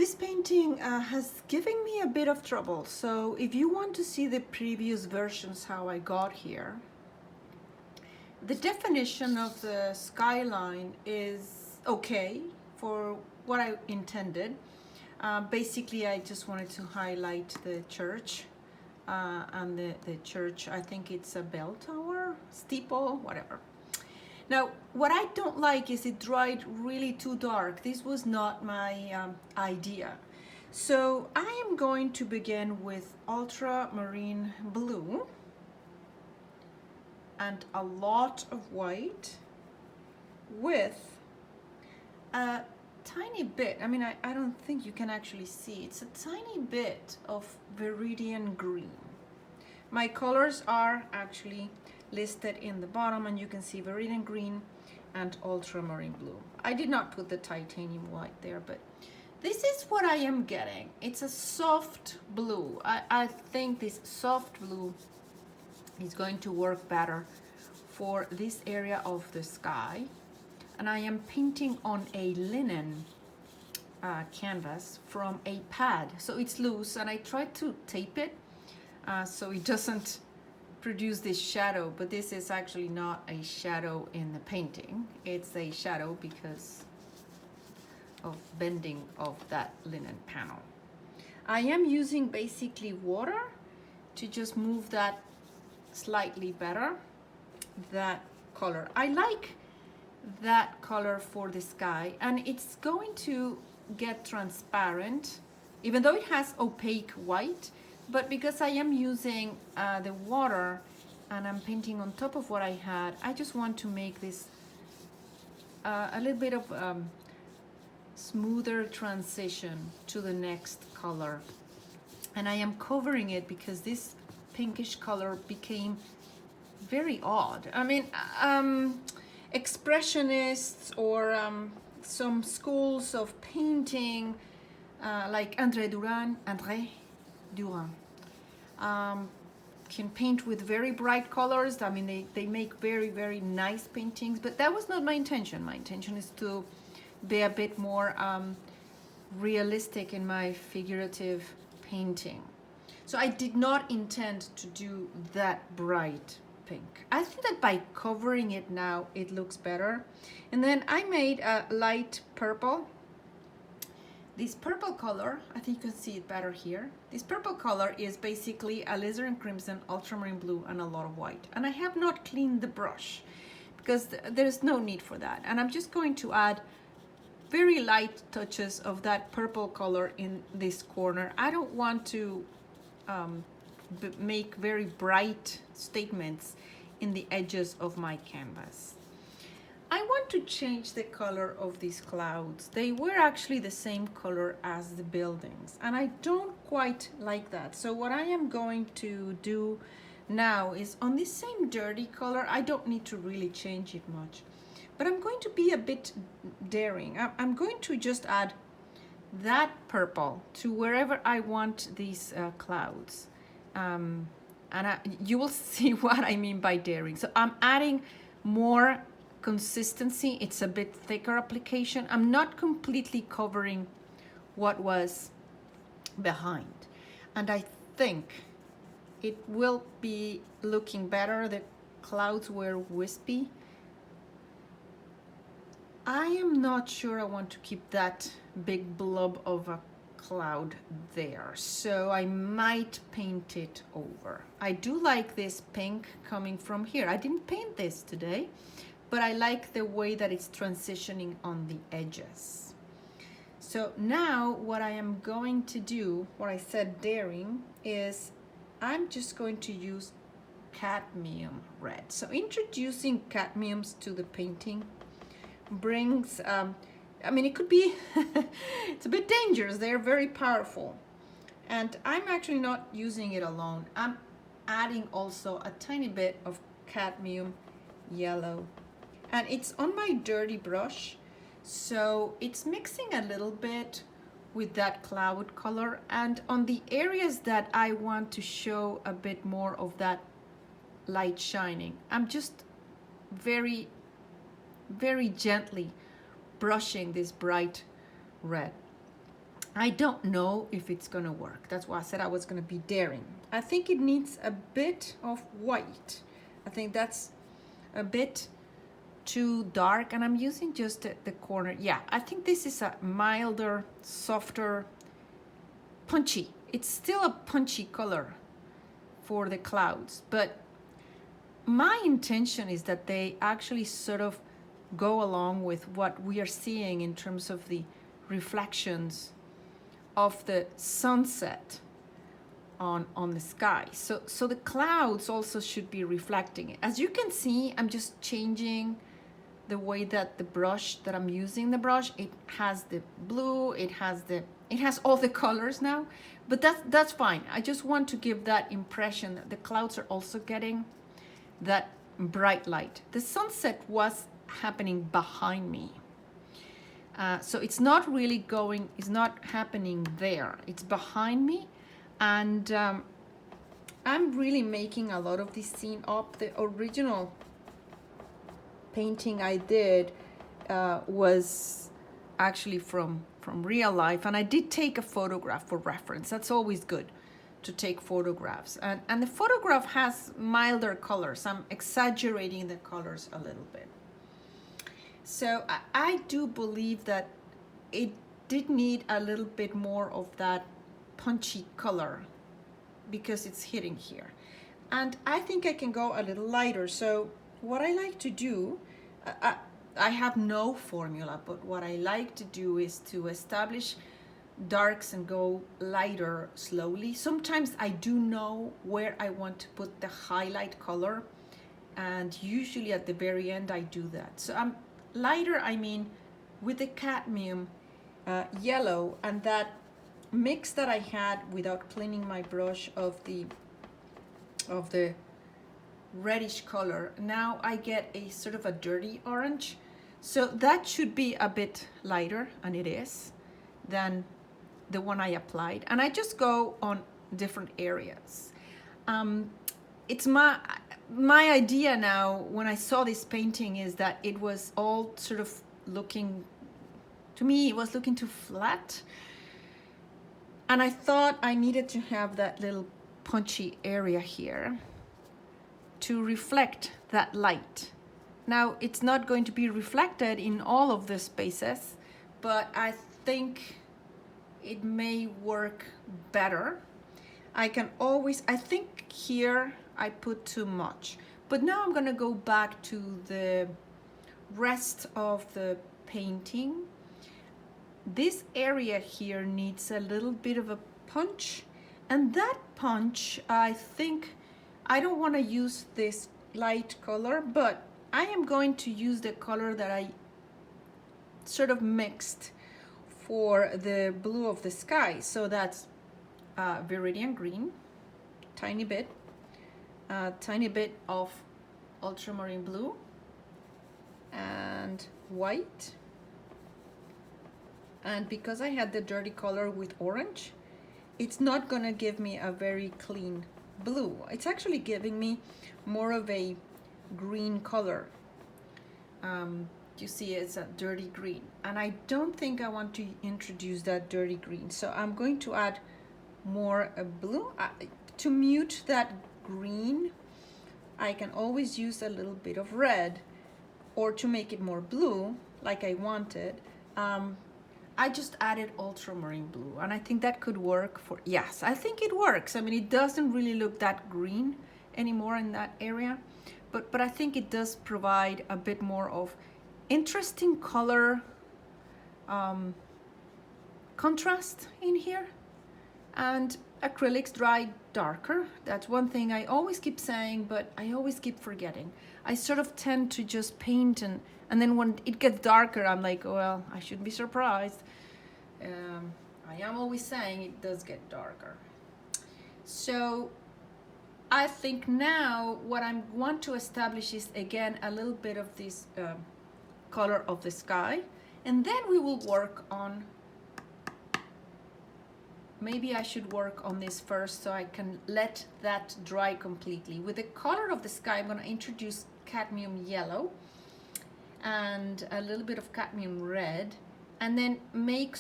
This painting has given me a bit of trouble, so if you want to see the previous versions how I got here, the definition of the skyline is okay for what I intended. Basically, I just wanted to highlight the church and the church, I think it's a bell tower, steeple, whatever. Now, what I don't like is it dried really too dark. This was not my idea. So I am going to begin with ultramarine blue and a lot of white with a tiny bit, I mean, I don't think you can actually see, it's a tiny bit of Viridian green. My colors are actually listed in the bottom, and you can see Viridian green and ultramarine blue. I did not put the titanium white there, but this is what I am getting. It's a soft blue. I think this soft blue is going to work better for this area of the sky. And I am painting on a linen canvas from a pad. So it's loose, and I tried to tape it so it doesn't produce this shadow, but this is actually not a shadow in the painting. It's a shadow because of bending of that linen panel. I am using basically water to just move that slightly better, that color. I like that color for the sky, and it's going to get transparent even though it has opaque white, but because I am using the water and I'm painting on top of what I had, I just want to make this a little bit of smoother transition to the next color. And I am covering it because this pinkish color became very odd. I mean, expressionists or some schools of painting like André Durand, can paint with very bright colors. I mean, they make very, very nice paintings, but that was not my intention. My intention is to be a bit more realistic in my figurative painting. So I did not intend to do that bright pink. I think that by covering it now, it looks better. And then I made a light purple. This purple color, I think you can see it better here. This purple color is basically alizarin crimson, ultramarine blue, and a lot of white. And I have not cleaned the brush because there's no need for that. And I'm just going to add very light touches of that purple color in this corner. I don't want to make very bright statements in the edges of my canvas. I want to change the color of these clouds. They were actually the same color as the buildings, and I don't quite like that. So what I am going to do now is on this same dirty color, I don't need to really change it much, but I'm going to be a bit daring. I'm going to just add that purple to wherever I want these clouds. You will see what I mean by daring. So I'm adding more consistency. It's a bit thicker application. I'm not completely covering what was behind. And I think it will be looking better. The clouds were wispy. I am not sure I want to keep that big blob of a cloud there, so I might paint it over. I do like this pink coming from here. I didn't paint this today, but I like the way that it's transitioning on the edges. So now what I am going to do, what I said daring, is I'm just going to use cadmium red. So introducing cadmiums to the painting brings, I mean, it could be, it's a bit dangerous. They're very powerful. And I'm actually not using it alone. I'm adding also a tiny bit of cadmium yellow. And it's on my dirty brush. So it's mixing a little bit with that cloud color. And on the areas that I want to show a bit more of that light shining, I'm just very, very gently brushing this bright red. I don't know if it's gonna work. That's why I said I was gonna be daring. I think it needs a bit of white. I think that's a bit too dark, and I'm using just the corner. Yeah, I think this is a milder, softer, punchy. It's still a punchy color for the clouds, but my intention is that they actually sort of go along with what we are seeing in terms of the reflections of the sunset on the sky. So the clouds also should be reflecting it. As you can see, I'm just changing the way that the brush that I'm using the brush, it has the blue, it has all the colors now, but that's fine. I just want to give that impression that the clouds are also getting that bright light. The sunset was happening behind me. So it's not really going, it's not happening there. It's behind me. And I'm really making a lot of this scene up. The original painting I did was actually from real life. And I did take a photograph for reference. That's always good to take photographs. And the photograph has milder colors. I'm exaggerating the colors a little bit. So I do believe that it did need a little bit more of that punchy color because it's hitting here. And I think I can go a little lighter. So what I like to do, I have no formula, but what I like to do is to establish darks and go lighter slowly. Sometimes I do know where I want to put the highlight color, and usually at the very end I do that. So I'm lighter, I mean with the cadmium yellow and that mix that I had without cleaning my brush of the reddish color. Now I get a sort of a dirty orange. So that should be a bit lighter, and it is, than the one I applied. And I just go on different areas. It's my idea now when I saw this painting is that it was all sort of looking, to me, it was looking too flat. And I thought I needed to have that little punchy area here to reflect that light. Now, it's not going to be reflected in all of the spaces, but I think it may work better. I think here I put too much, but now I'm gonna go back to the rest of the painting. This area here needs a little bit of a punch, and that punch, I think, I don't want to use this light color, but I am going to use the color that I sort of mixed for the blue of the sky. So that's Viridian green, tiny bit of ultramarine blue and white. And because I had the dirty color with orange, it's not gonna give me a very clean blue. It's actually giving me more of a green color. You see it's a dirty green, and I don't think I want to introduce that dirty green, so I'm going to add more blue. To mute that green, I can always use a little bit of red, or to make it more blue like I wanted, I just added ultramarine blue, and I think that could work for, yes, I think it works. I mean, it doesn't really look that green anymore in that area, but I think it does provide a bit more of interesting color contrast in here. And acrylics dry darker. That's one thing I always keep saying, but I always keep forgetting. I sort of tend to just paint, and then when it gets darker, I'm like, well, I shouldn't be surprised. I am always saying it does get darker. So I think now what I want to establish is, again, a little bit of this color of the sky, and then we will work on, maybe I should work on this first so I can let that dry completely. With the color of the sky, I'm going to introduce cadmium yellow and a little bit of cadmium red, and then make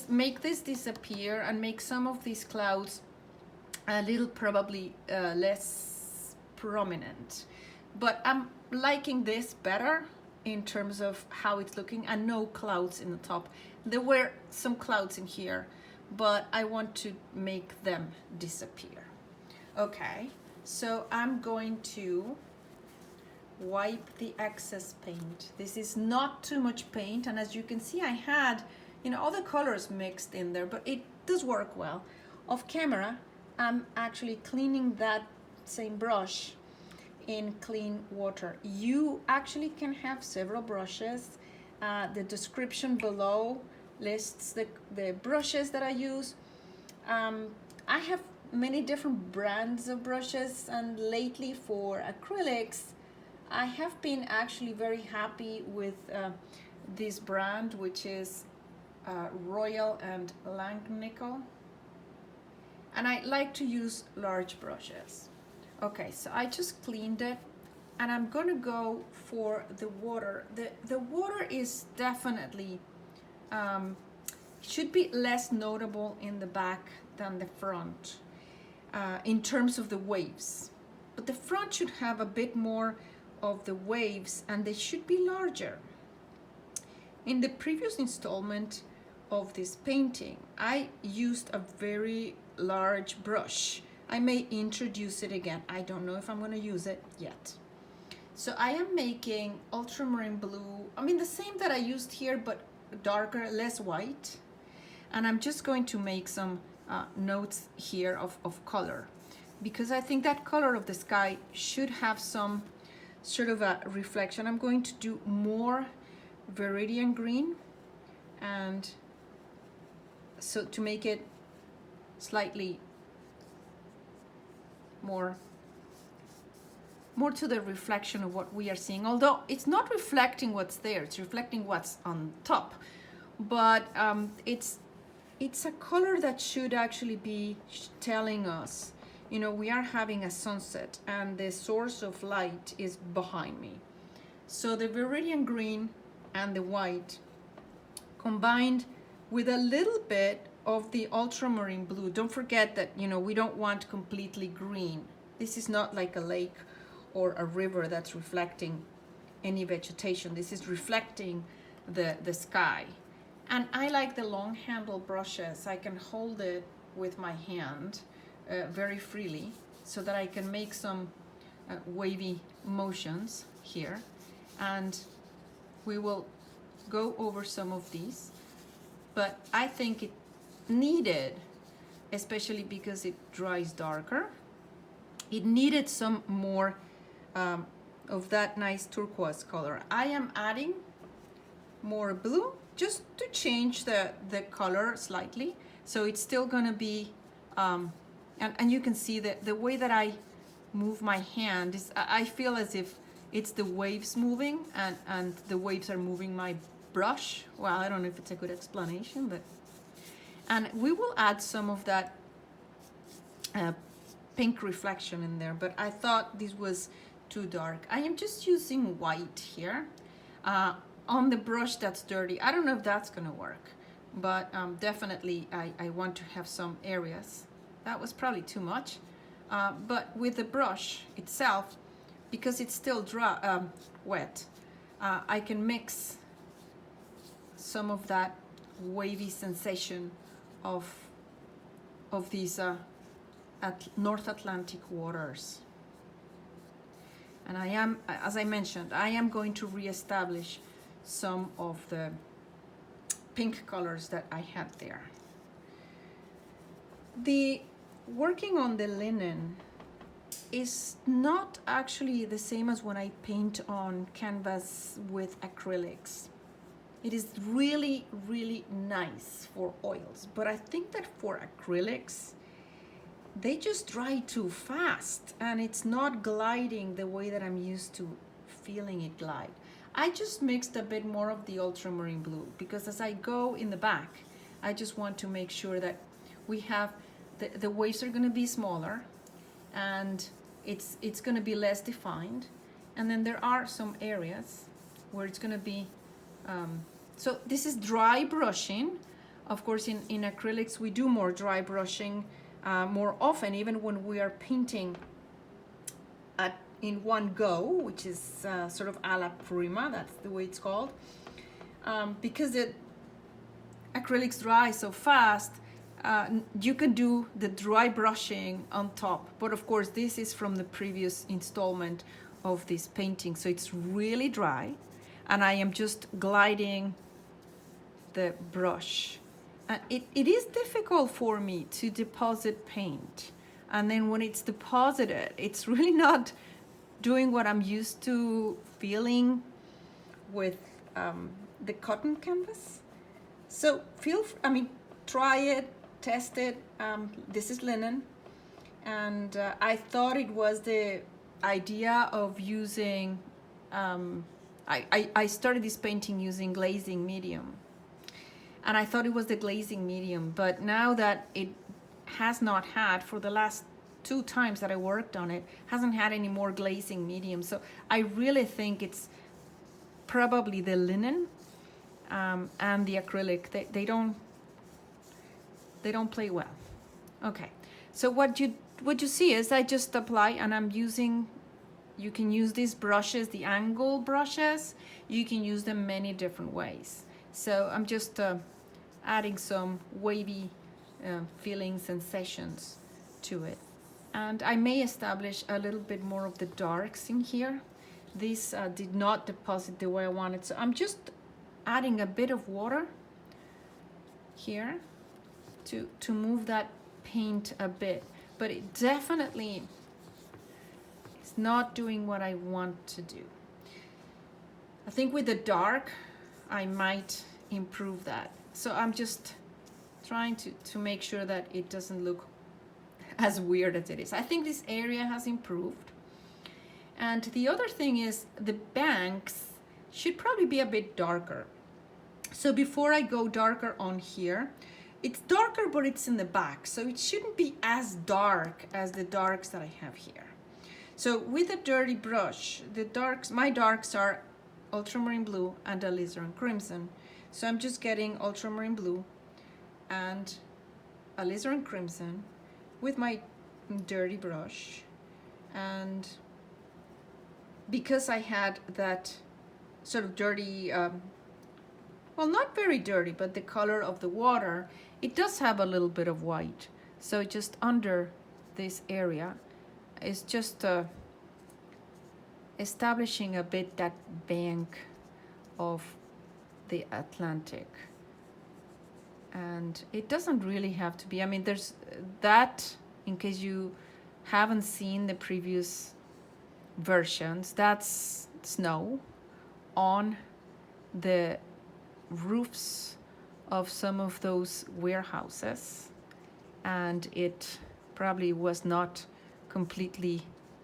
make this disappear and make some of these clouds a little probably less prominent. But I'm liking this better in terms of how it's looking, and no clouds in the top. There were some clouds in here, but I want to make them disappear. Okay, so I'm going to wipe the excess paint. This is not too much paint, and as you can see, I had, you know, all the colors mixed in there, but it does work well. Off camera, I'm actually cleaning that same brush in clean water. You actually can have several brushes. The description below lists the brushes that I use. I have many different brands of brushes, and lately for acrylics, I have been actually very happy with this brand, which is Royal and Langnickel. And I like to use large brushes. Okay, so I just cleaned it, and I'm gonna go for the water. The water is definitely, should be less notable in the back than the front in terms of the waves. But the front should have a bit more of the waves, and they should be larger. In the previous installment of this painting, I used a very large brush. I may introduce it again. I don't know if I'm going to use it yet. So I am making ultramarine blue. I mean, the same that I used here, but darker, less white. And I'm just going to make some notes here of color, because I think that color of the sky should have some sort of a reflection. I'm going to do more Viridian green, and so to make it slightly more to the reflection of what we are seeing, although it's not reflecting what's there, it's reflecting what's on top. But it's a color that should actually be telling us, you know, we are having a sunset and the source of light is behind me. So the Viridian green and the white combined with a little bit of the ultramarine blue. Don't forget that, you know, we don't want completely green. This is not like a lake or a river that's reflecting any vegetation. This is reflecting the sky. And I like the long handle brushes. I can hold it with my hand very freely, so that I can make some wavy motions here. And we will go over some of these, but I think it needed, especially because it dries darker, it needed some more of that nice turquoise color. I am adding more blue just to change the color slightly, so it's still gonna be and you can see that the way that I move my hand is, I feel as if it's the waves moving, and the waves are moving my brush. Well, I don't know if it's a good explanation, but and we will add some of that pink reflection in there, but I thought this was too dark. I am just using white here on the brush that's dirty. I don't know if that's gonna work, but definitely I want to have some areas. That was probably too much, but with the brush itself, because it's still dry, wet, I can mix some of that wavy sensation of these North Atlantic waters. And I am, as I mentioned, I am going to reestablish some of the pink colors that I had there. The working on the linen is not actually the same as when I paint on canvas with acrylics. It is really, really nice for oils, but I think that for acrylics, they just dry too fast, and it's not gliding the way that I'm used to feeling it glide. I just mixed a bit more of the ultramarine blue, because as I go in the back, I just want to make sure that we have the waves are going to be smaller, and it's going to be less defined, and then there are some areas where it's going to be So this is dry brushing. Of course, in acrylics, we do more dry brushing more often, even when we are painting in one go, which is sort of a la prima, that's the way it's called. Because the acrylics dry so fast, you can do the dry brushing on top. But of course, this is from the previous installment of this painting, so it's really dry, and I am just gliding the brush. It is difficult for me to deposit paint, and then when it's deposited, it's really not doing what I'm used to feeling with the cotton canvas. So try it, test it. This is linen, and I thought it was the idea of using, I started this painting using glazing medium, and I thought it was the glazing medium, but now that it has not had, for the last 2 times that I worked on it, hasn't had any more glazing medium. So I really think it's probably the linen and the acrylic. They don't play well. Okay, so what you see is I just apply, and I'm using, you can use these brushes, the angle brushes, you can use them many different ways. So I'm just adding some wavy feeling sensations to it. And I may establish a little bit more of the darks in here. This did not deposit the way I wanted, so I'm just adding a bit of water here to move that paint a bit, but it definitely is not doing what I want to do. I think with the dark, I might improve that. So I'm just trying to make sure that it doesn't look as weird as it is. I think this area has improved. And the other thing is the banks should probably be a bit darker. So before I go darker on here, it's darker, but it's in the back. So it shouldn't be as dark as the darks that I have here. So with a dirty brush, the darks, my darks are ultramarine blue and alizarin crimson. So I'm just getting ultramarine blue and alizarin crimson with my dirty brush. And because I had that sort of dirty, well, not very dirty, but the color of the water, it does have a little bit of white. So just under this area is just establishing a bit that bank of the Atlantic. And it doesn't really have to be, I mean, there's that, in case you haven't seen the previous versions, that's snow on the roofs of some of those warehouses, and it probably was not completely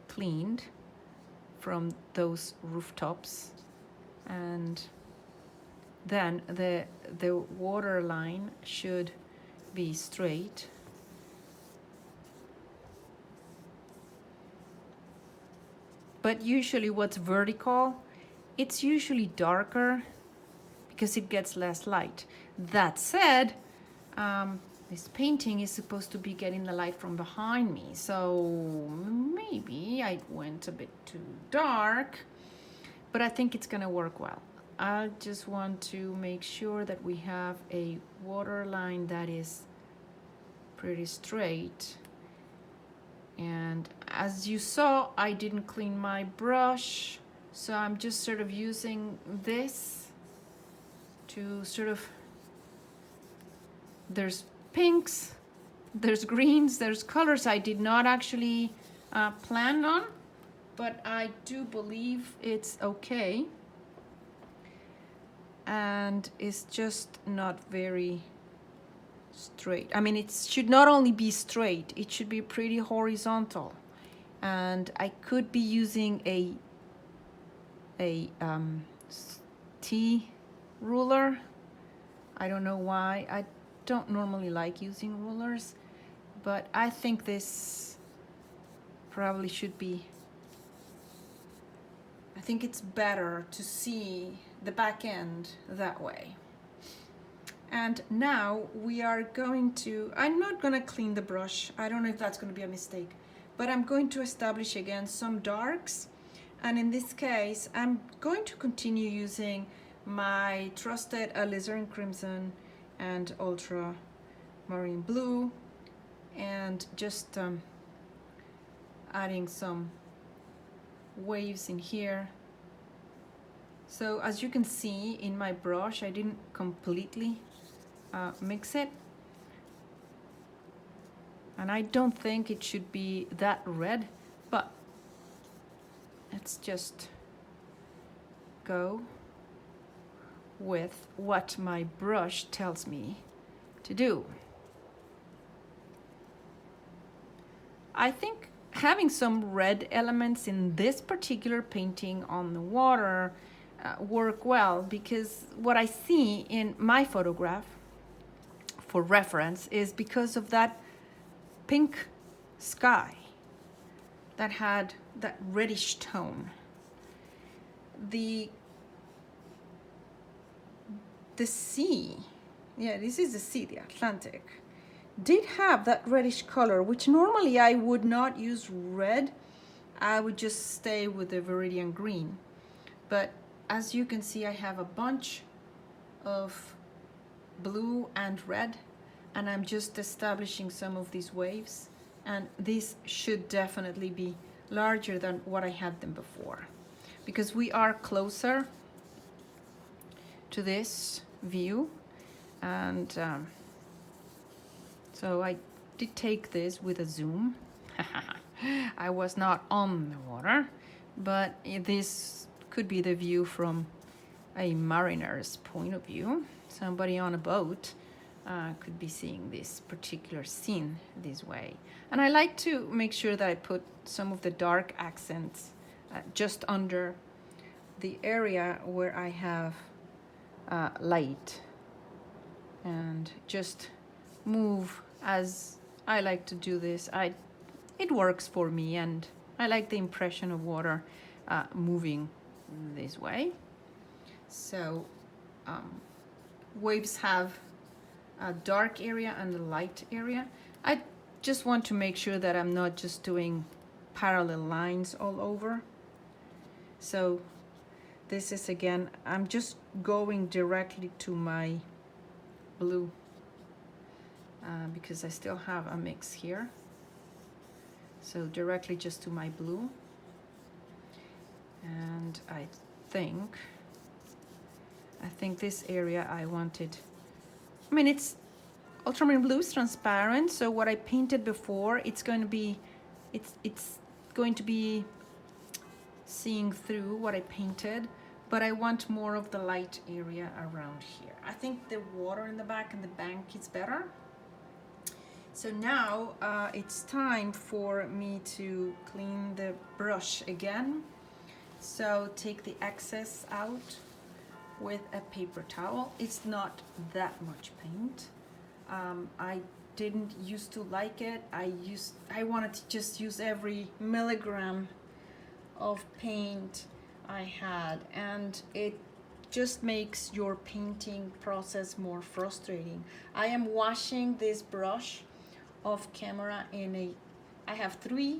cleaned from those rooftops. And then the water line should be straight. But usually what's vertical, it's usually darker because it gets less light. That said, this painting is supposed to be getting the light from behind me, so maybe I went a bit too dark, but I think it's gonna work well. I just want to make sure that we have a water line that is pretty straight. And as you saw, I didn't clean my brush, so I'm just sort of using this to sort of, there's pinks, there's greens, there's colors I did not actually plan on, but I do believe it's okay. And it's just not very straight. I mean, it should not only be straight, it should be pretty horizontal. And I could be using a T ruler. I don't know why. I don't normally like using rulers, but I think this probably should be, I think it's better to see the back end that way. And now we are going to, I'm not going to clean the brush. I don't know if that's going to be a mistake, but I'm going to establish again some darks. And in this case, I'm going to continue using my trusted Alizarin Crimson and Ultramarine Blue, and just adding some waves in here. So as you can see in my brush, I didn't completely mix it. And I don't think it should be that red, but let's just go with what my brush tells me to do. I think having some red elements in this particular painting on the water work well, because what I see in my photograph for reference is because of that pink sky that had that reddish tone. The sea, yeah, this is the sea, the Atlantic, did have that reddish color, which normally I would not use red. I would just stay with the Viridian green. But as you can see, I have a bunch of blue and red, and I'm just establishing some of these waves, and these should definitely be larger than what I had them before, because we are closer to this view. And so I did take this with a zoom. I was not on the water, but this could be the view from a mariner's point of view. Somebody on a boat could be seeing this particular scene this way. And I like to make sure that I put some of the dark accents just under the area where I have light, and just move as I like to do this. It works for me, and I like the impression of water moving this way. So waves have a dark area and a light area. I just want to make sure that I'm not just doing parallel lines all over. So this is, again, I'm just going directly to my blue because I still have a mix here. So directly just to my blue. And I think this area I wanted, I mean, it's ultramarine blue is transparent, so what I painted before, it's going to be seeing through what I painted, but I want more of the light area around here. I think the water in the back and the bank is better. So now it's time for me to clean the brush again. So take the excess out with a paper towel. It's not that much paint. I didn't used to like it. I wanted to just use every milligram of paint I had, and it just makes your painting process more frustrating. I am washing this brush off camera I have 3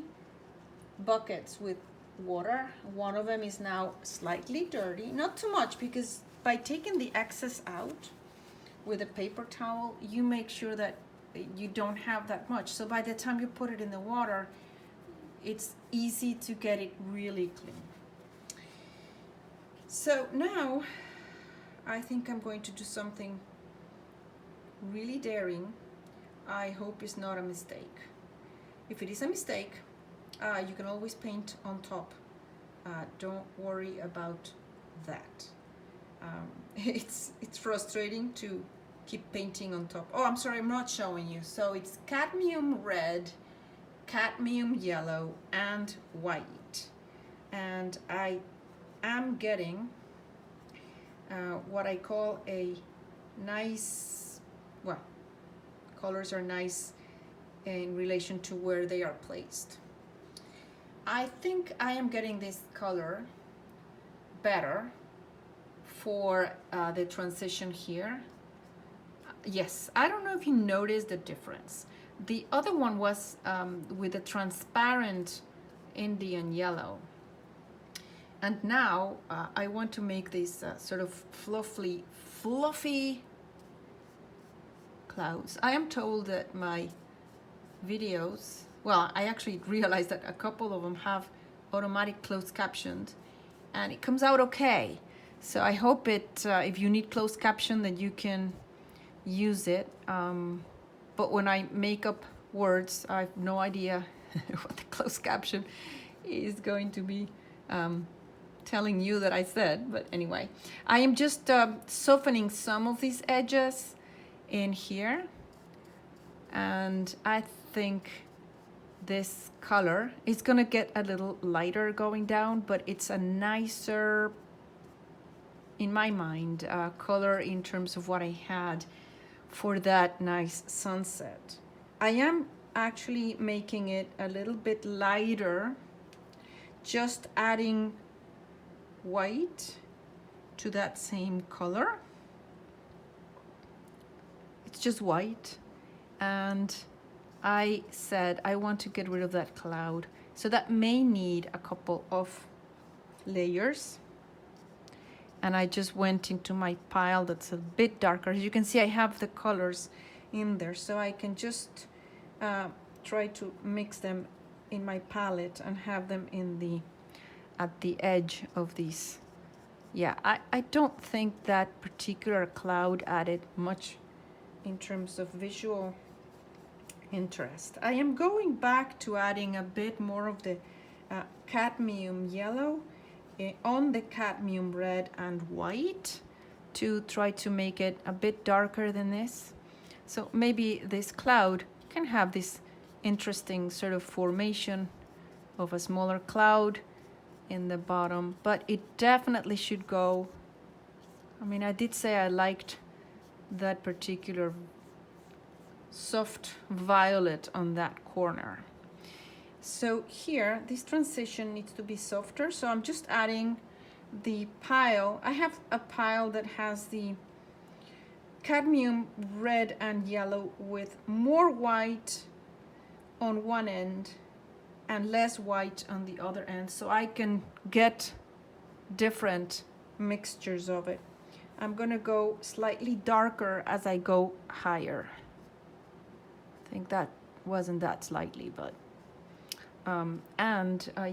buckets with water. One of them is now slightly dirty, not too much, because by taking the excess out with a paper towel, you make sure that you don't have that much. So by the time you put it in the water, it's easy to get it really clean. So now I think I'm going to do something really daring. I hope it's not a mistake. If it is a mistake, you can always paint on top. Don't worry about that. It's frustrating to keep painting on top. Oh, I'm sorry, I'm not showing you. So it's cadmium red, cadmium yellow, and white. And I am getting what I call a nice, well, colors are nice in relation to where they are placed. I think I am getting this color better for the transition here. Yes, I don't know if you noticed the difference. The other one was with a transparent Indian yellow. And now I want to make these sort of fluffy clouds. I am told that my videos, well, I actually realized that a couple of them have automatic closed captions and it comes out okay. So I hope it, if you need closed caption, that you can use it. But when I make up words, I have no idea what the closed caption is going to be telling you that I said. But anyway, I am just softening some of these edges in here, and I think this color is gonna get a little lighter going down, but it's a nicer, in my mind, color in terms of what I had for that nice sunset. I am actually making it a little bit lighter, just adding white to that same color. It's just white, and I said I want to get rid of that cloud, so that may need a couple of layers. And I just went into my pile that's a bit darker. As you can see, I have the colors in there, so I can just try to mix them in my palette and have them in the at the edge of these. Yeah, I don't think that particular cloud added much in terms of visual interest. I am going back to adding a bit more of the cadmium yellow on the cadmium red and white to try to make it a bit darker than this. So maybe this cloud can have this interesting sort of formation of a smaller cloud in the bottom, but it definitely should go. I mean, I did say I liked that particular soft violet on that corner. So here, this transition needs to be softer, so I'm just adding the pile. I have a pile that has the cadmium red and yellow with more white on one end and less white on the other end, so I can get different mixtures of it. I'm gonna go slightly darker as I go higher. I think that wasn't that slightly, but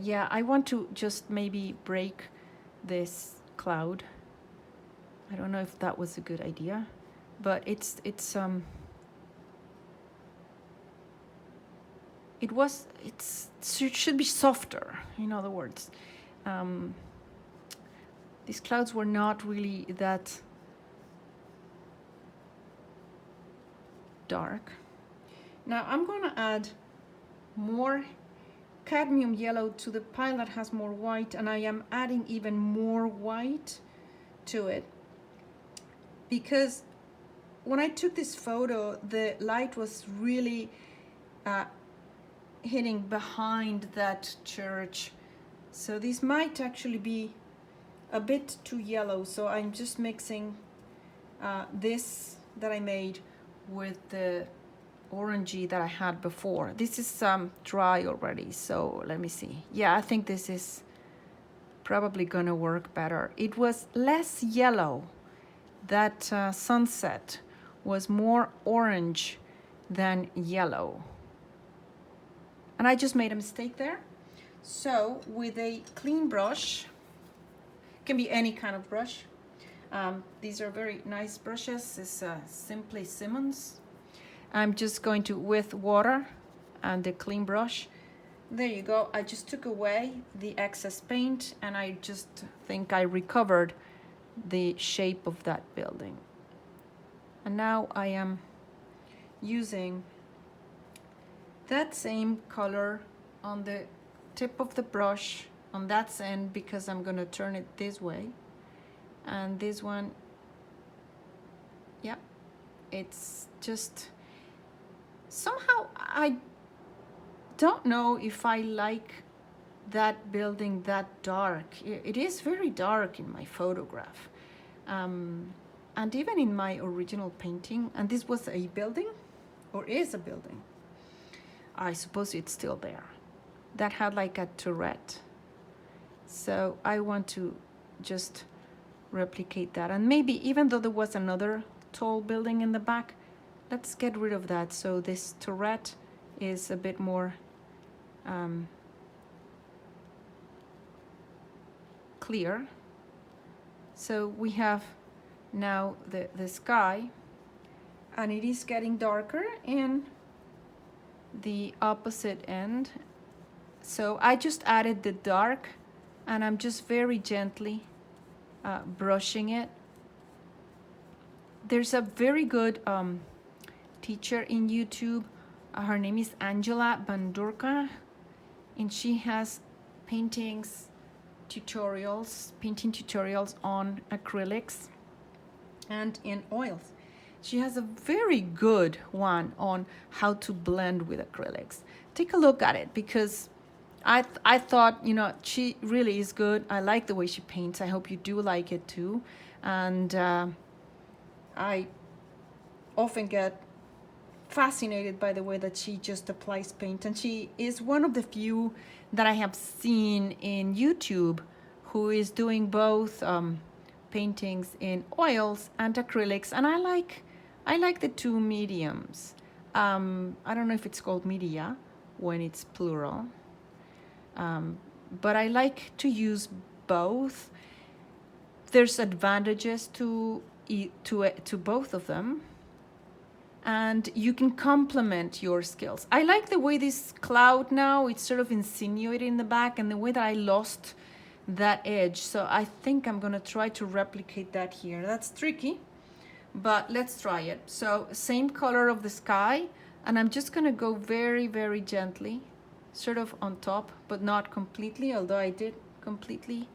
yeah, I want to just maybe break this cloud. I don't know if that was a good idea, but it should be softer, in other words. These clouds were not really that dark. Now I'm going to add more cadmium yellow to the pile that has more white, and I am adding even more white to it because when I took this photo, the light was really hitting behind that church, so this might actually be a bit too yellow. So I'm just mixing this that I made with the orangey that I had before. This is dry already, so let me see. Yeah, I think this is probably gonna work better. It was less yellow. That sunset was more orange than yellow, and I just made a mistake there. So with a clean brush, can be any kind of brush. These are very nice brushes. It's Simply Simmons. I'm just going to, with water and the clean brush, there you go. I just took away the excess paint, and I just think I recovered the shape of that building. And now I am using that same color on the tip of the brush on that end, because I'm going to turn it this way. And this one, yeah, it's just somehow, I don't know if I like that building that dark. It is very dark in my photograph, And even in my original painting, and this was a building, or is a building, I suppose it's still there, that had like a turret. So I want to just replicate that. And maybe even though there was another tall building in the back, let's get rid of that. So this turret is a bit more clear. So we have now the sky, and it is getting darker in the opposite end. So I just added the dark, and I'm just very gently brushing it. There's a very good teacher in YouTube. Her name is Angela Bandurka, and she has painting tutorials on acrylics and in oils. She has a very good one on how to blend with acrylics. Take a look at it, because I thought, you know, she really is good. I like the way she paints. I hope you do like it too. And I often get fascinated by the way that she just applies paint. And she is one of the few that I have seen in YouTube who is doing both paintings in oils and acrylics. And I like the two mediums. I don't know if it's called media when it's plural. But I like to use both. There's advantages to both of them, and you can complement your skills. I like the way this cloud now, it's sort of insinuated in the back, and the way that I lost that edge. So I think I'm gonna try to replicate that here. That's tricky, but let's try it. So same color of the sky, and I'm just gonna go very, very gently, sort of on top, but not completely, although I did completely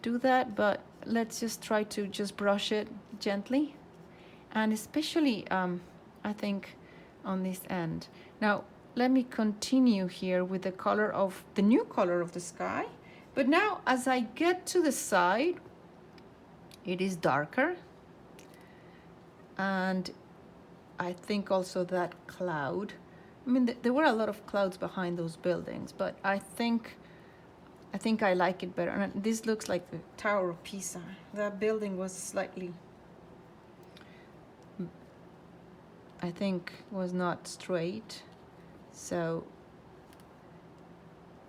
do that. But let's just try to just brush it gently, and especially I think on this end. Now let me continue here with the color of the new color of the sky. But now as I get to the side, it is darker, and I think also that cloud, I mean, there were a lot of clouds behind those buildings, but I think I like it better. And this looks like the Tower of Pisa. That building was slightly, I think, was not straight. So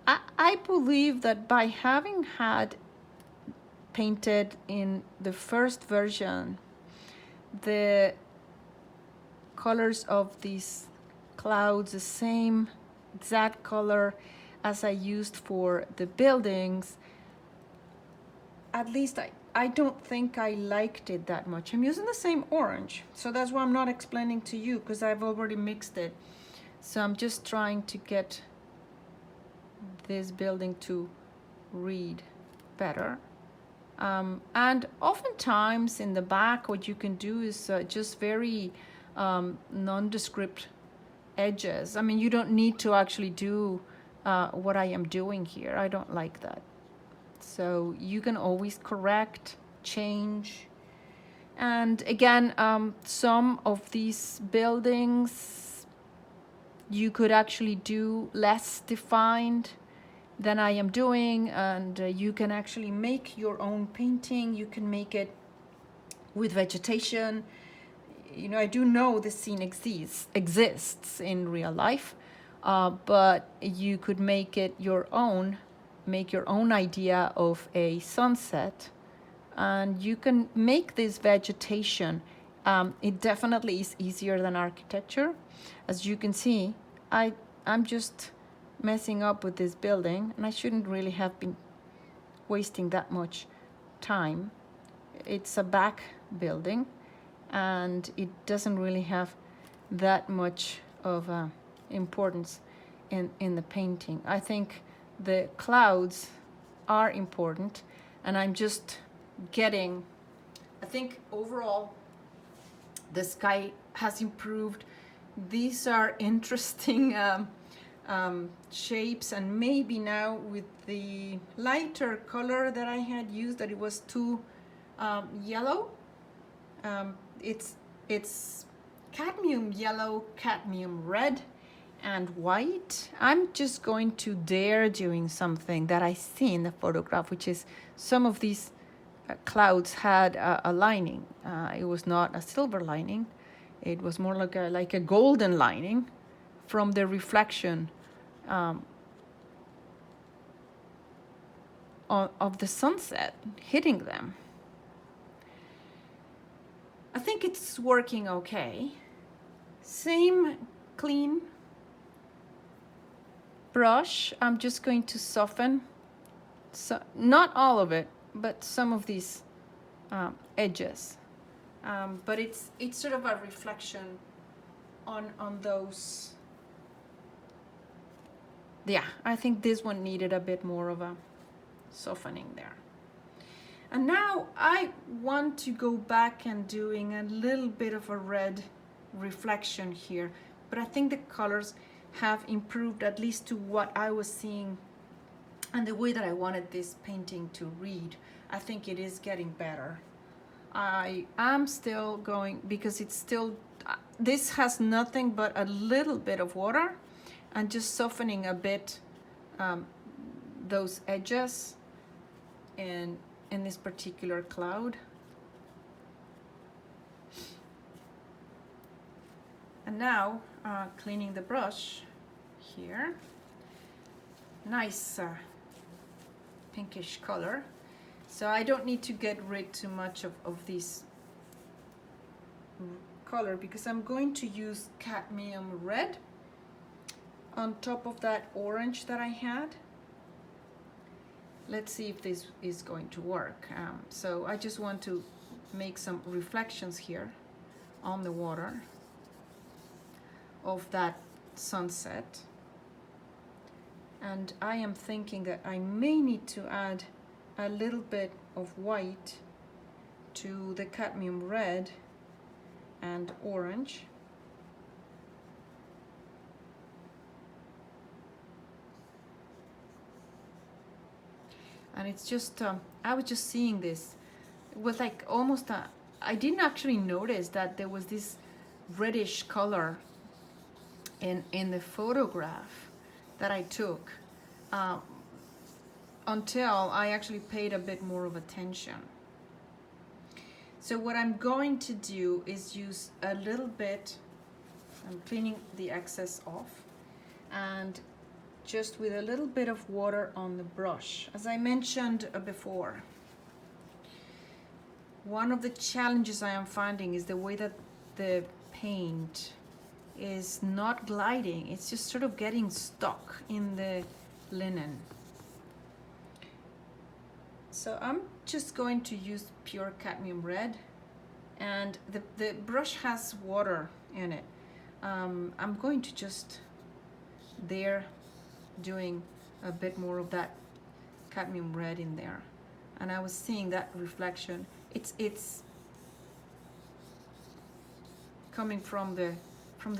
I believe that by having had painted in the first version the colors of these clouds, the same exact color as I used for the buildings, at least I don't think I liked it that much. I'm using the same orange, so that's why I'm not explaining to you, because I've already mixed it. So I'm just trying to get this building to read better. And oftentimes in the back, what you can do is just very nondescript edges. I mean, you don't need to actually do what I am doing here. I don't like that. So you can always correct, change. And again, some of these buildings you could actually do less defined than I am doing, and you can actually make your own painting. You can make it with vegetation. You know, I do know the scene exists in real life, but you could make it your own, make your own idea of a sunset, and you can make this vegetation. It definitely is easier than architecture. As you can see, I'm just messing up with this building, and I shouldn't really have been wasting that much time. It's a back building, and it doesn't really have that much of importance in the painting. I think the clouds are important, and I'm just getting, I think overall the sky has improved. These are interesting shapes, and maybe now with the lighter color that I had used, that it was too yellow, It's cadmium yellow, cadmium red, and white. I'm just going to dare doing something that I see in the photograph, which is some of these clouds had a lining. It was not a silver lining. It was more like a golden lining from the reflection of the sunset hitting them. I think it's working okay. Same clean brush. I'm just going to soften, so not all of it, but some of these edges. But it's sort of a reflection on those. Yeah, I think this one needed a bit more of a softening there. And now I want to go back and doing a little bit of a red reflection here, but I think the colors have improved, at least to what I was seeing and the way that I wanted this painting to read. I think it is getting better. I am still going, because it's still, this has nothing but a little bit of water and just softening a bit those edges in this particular cloud. And now cleaning the brush here. Nice pinkish color. So I don't need to get rid too much of this color, because I'm going to use cadmium red on top of that orange that I had. Let's see if this is going to work. So I just want to make some reflections here on the water of that sunset. And I am thinking that I may need to add a little bit of white to the cadmium red and orange. And it's just, I was just seeing this. It was like almost I didn't actually notice that there was this reddish color in the photograph that I took until I actually paid a bit more of attention. So what I'm going to do is use a little bit, I'm cleaning the excess off, and just with a little bit of water on the brush. As I mentioned before, one of the challenges I am finding is the way that the paint is not gliding. It's just sort of getting stuck in the linen. So I'm just going to use pure cadmium red, and the brush has water in it. I'm going to just doing a bit more of that cadmium red in there, and I was seeing that reflection. It's coming from the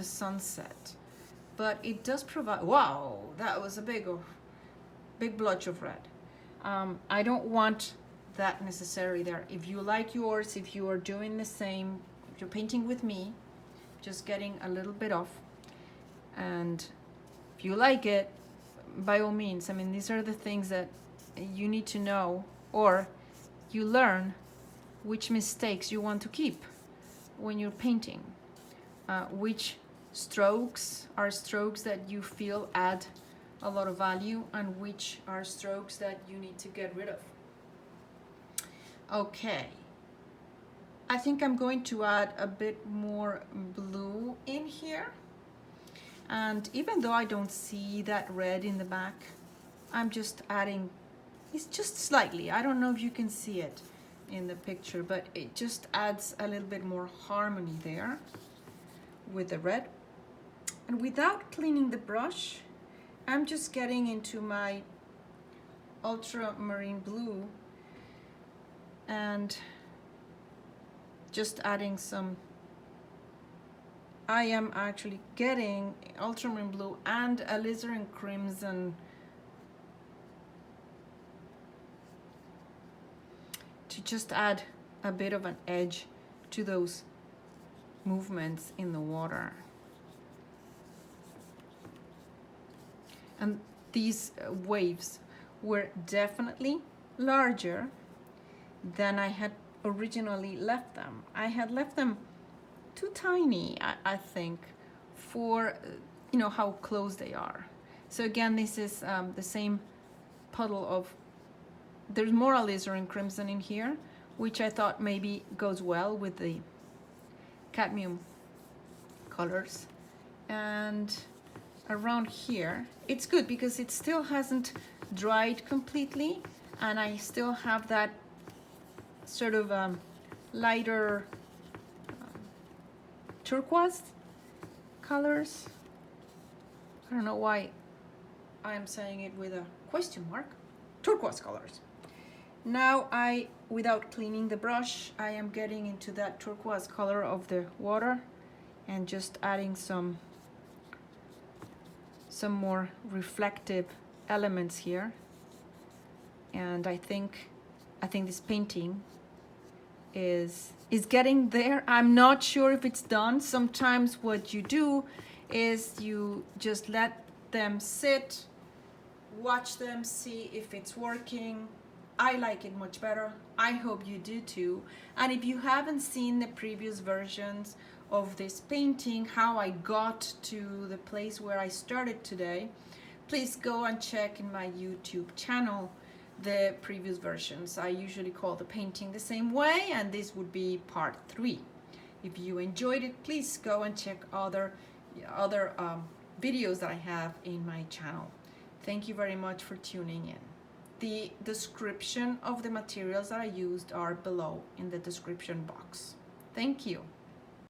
sunset, but it does provide. Wow, that was a big blotch of red. I don't want that necessarily there. If you like yours, if you are doing the same, if you're painting with me, just getting a little bit off, and if you like it, by all means. I mean, these are the things that you need to know, or you learn which mistakes you want to keep when you're painting, which strokes are strokes that you feel add a lot of value, and which are strokes that you need to get rid of. Okay, I think I'm going to add a bit more blue in here. And even though I don't see that red in the back, I'm just adding, it's just slightly, I don't know if you can see it in the picture, but it just adds a little bit more harmony there with the red. And without cleaning the brush, I'm just getting into my ultramarine blue and just adding some. I am actually getting ultramarine blue and alizarin crimson to just add a bit of an edge to those movements in the water. And these waves were definitely larger than I had originally left them. I had left them too tiny, I think, for how close they are. So again, this is the same puddle of, there's more alizarin crimson in here, which I thought maybe goes well with the cadmium colors. And around here, it's good because it still hasn't dried completely, and I still have that sort of lighter turquoise colors. I don't know why I'm saying it with a question mark. Turquoise colors. Now without cleaning the brush, I am getting into that turquoise color of the water and just adding some more reflective elements here. And I think this painting is getting there. I'm not sure if it's done. Sometimes what you do is you just let them sit, watch them, see if it's working. I like it much better. I hope you do too. And if you haven't seen the previous versions of this painting, how I got to the place where I started today, please go and check in my YouTube channel the previous versions. I usually call the painting the same way, and this would be part 3. If you enjoyed it, please go and check other videos that I have in my channel. Thank you very much for tuning in. The description of the materials that I used are below in the description box. Thank you.